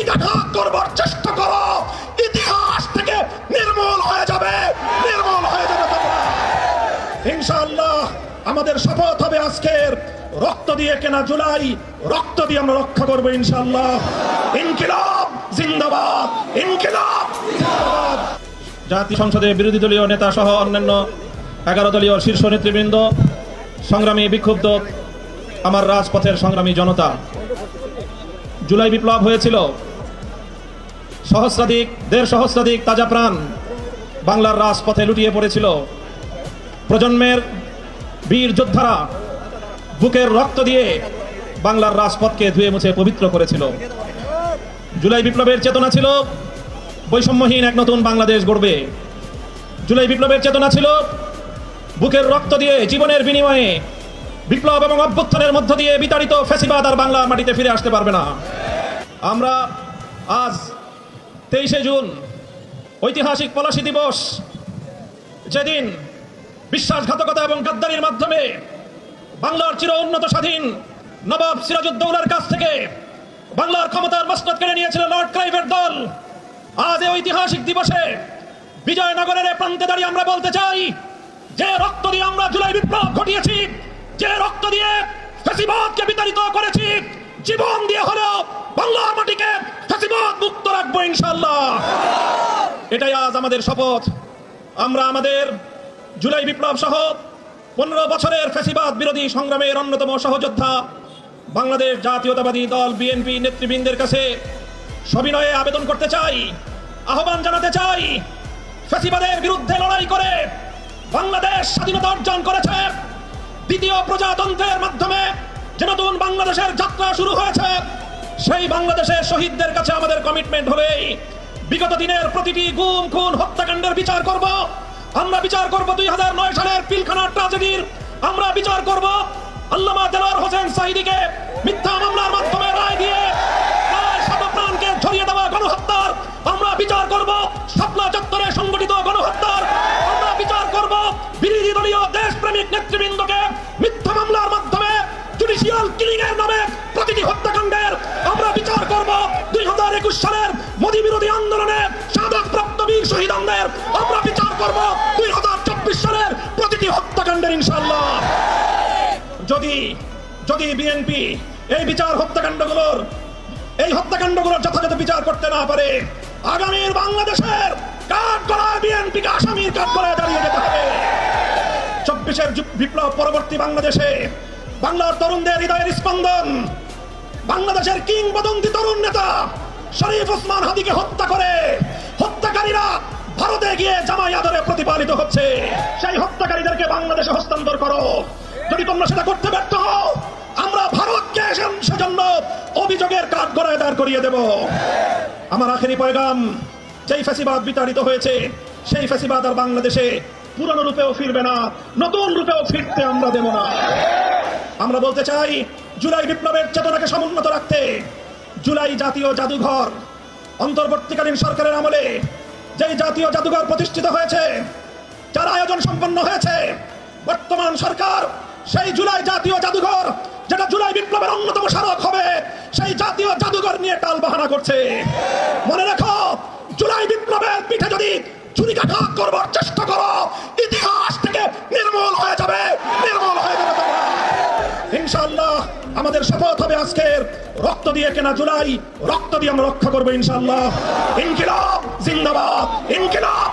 চুরিকাঘাত করবার চেষ্টা করো, ইতিহাস থেকে নির্মূল হয়ে যাবে তোমরা। ইনশাআল্লাহ আমাদের শপথ হবে আজকের, রক্ত দিয়ে কেনা জুলাই, রক্ত দিয়ে আমরা রক্ষা করবো ইনশাআল্লাহ। ইনকিলাব জিন্দাবাদ, ইনকিলাব জিন্দাবাদ। জাতীয় সংসদে বিরোধী দলীয় নেতা সহ অন্যান্য 11 দলীয় শীর্ষ নেতৃবৃন্দ, সংগ্রামী বিক্ষুব্ধ আমার রাজপথের সংগ্রামী জনতা, জুলাই বিপ্লব হয়েছিল, দেড় সহস্রাধিক তাজা প্রাণ বাংলার রাজপথে লুটিয়ে পড়েছিল। প্রজন্মের বীর যোদ্ধারা বুকের রক্ত দিয়ে বাংলার রাজপথকে ধুয়ে মুছে পবিত্র করেছিল। জুলাই বিপ্লবের চেতনা ছিল বৈষম্যহীন এক নতুন বাংলাদেশ গড়বে। জুলাই বিপ্লবের চেতনা ছিল বুকের রক্ত দিয়ে জীবনের বিনিময়ে বিপ্লব এবং অভ্যুত্থানের মধ্য দিয়ে বিতাড়িত ফ্যাসিবাদ আর বাংলার মাটিতে ফিরে আসতে পারবে না। আমরা আজ 23শে জুন ঐতিহাসিক পলাশী দিবস, যেদিন বিশ্বাসঘাতকতা এবং গাদ্দারির মাধ্যমে বাংলার চির উন্নত স্বাধীন নবাব সিরাজউদ্দৌলার কাছ থেকে বাংলার ক্ষমতার মসনদ কেড়ে নিয়েছিল লর্ড ক্লাইভের দল। আজ এই ঐতিহাসিক দিবসে বিজয়নগরের প্রান্তে দাঁড়িয়ে আমরা বলতে চাই, যে রক্ত দিয়ে আমরা জুলাই বিপ্লব ঘটিয়েছি, যে রক্ত দিয়ে ফ্যাসিবাদকে বিতাড়িত করেছি, জীবন দিয়ে হলেও বাংলার মাটিকে ফ্যাসিবাদ মুক্ত রাখবো ইনশাআল্লাহ। এটাই আজ আমাদের শপথ। আমরা আমাদের জুলাই বিপ্লব সহ 15 বছরের ফ্যাসিবাদ বিরোধী সংগ্রামের অন্যতম সহযোদ্ধা বাংলাদেশ জাতীয়তাবাদী দল বিএনপি নেতৃবৃন্দের কাছে সবিনয়ে আবেদন করতে চাই, আহ্বান জানাতে চাই, ফ্যাসিবাদের বিরুদ্ধে লড়াই করে বাংলাদেশ স্বাধীনতা অর্জন করেছে। দ্বিতীয় প্রজাতন্ত্রের মাধ্যমে যে নতুন বাংলাদেশের যাত্রা শুরু হয়েছে, সেই বাংলাদেশের শহীদদের কাছে আমাদের কমিটমেন্ট হবে বিগত দিনের প্রতিটি গুম খুন হত্যাকাণ্ডের বিচার করব। আমরা বিচার করব 2009 সালের পিলখানা ট্র্যাজেডির, আমরা বিচার করব আল্লামা দেলোয়ার হোসেন সাঈদীকে মিথ্যা মামলার মাধ্যমে রায় দিয়ে শত প্রাণকে ঝরিয়ে দেওয়া গণহত্যার, আমরা বিচার করব শাপলা চত্বরে সংগঠিত গণহত্যার, আমরা বিচার করব বিরোধী দলীয় দেশপ্রেমিক নেতৃবৃন্দকে মিথ্যা মামলার মাধ্যমে জুডিশিয়াল কিলিং এর নামে প্রতিটি হত্যাকাণ্ডের, আমরা বিচার করব 2021 সালের মোদী বিরোধী আন্দোলনে শাহাদাতপ্রাপ্ত বীর শহীদদের, আমরা বিচার করব 2024 সালের প্রতিটি হত্যাকাণ্ডের ইনশাআল্লাহ। যদি বিএনপি এই হত্যাকাণ্ডগুলোর যথাযথ বিচার করতে না পারে, আগামীর বাংলাদেশের কাঠগড়ায় বিএনপিকে আসামির কাঠগড়ায় দাঁড়িয়ে যেতে হবে। 24-এর বিপ্লব পরবর্তী বাংলাদেশে বাংলার তরুণদের হৃদয়ের স্পন্দন, বাংলাদেশের কিংবদন্তি তরুণ নেতা শরীফ ওসমান হাদিকে হত্যা করে হত্যাকারীরা ভারতে গিয়ে জামাই আদরে প্রতিপালিত হচ্ছে। সেই হত্যাকারীদেরকে বাংলাদেশে হস্তান্তর করো। যদি তোমরা সেটা করতে ব্যর্থ হও, আমরা ভারতকে সেজন্য অভিযোগের কাঠগড়ায় দাঁড় করিয়ে দেব। আমার আখেরি পয়গাম, যেই ফ্যাসিবাদ বিতাড়িত হয়েছে, সেই ফ্যাসিবাদ আর বাংলাদেশে পুরনো রূপেও ফিরবে না, নতুন রূপেও ফিরতে আমরা দেব না। আমরা বলতে চাই, জুলাই বিপ্লবের চেতনাকে সমুন্নত রাখতে জুলাই জাতীয় জাদুঘর, অন্তর্বর্তীকালীন সরকারের আমলে যেই জাতীয় জাদুঘর প্রতিষ্ঠিত হয়েছে, যার আয়োজন সম্পন্ন হয়েছে, বর্তমান সরকার সেই জুলাই জাতীয় জাদুঘর, যেটা জুলাই বিপ্লবের অন্যতম স্মারক হবে, সেই জাতীয় জাদুঘর নিয়ে টালবাহানা করছে। মনে রাখো, জুলাই বিপ্লবের পিঠে যদি চুরিকাঘাত করবার চেষ্টা করো, ইতিহাস থেকে নির্মূল হয়ে যাবে তোমরা। ইনশাআল্লাহ আমাদের শপথ হবে আজকের, রক্ত দিয়ে কেনা জুলাই, রক্ত দিয়ে আমরা রক্ষা করবো ইনশাআল্লাহ। ইনকিলাব জিন্দাবাদ, ইনকিলাব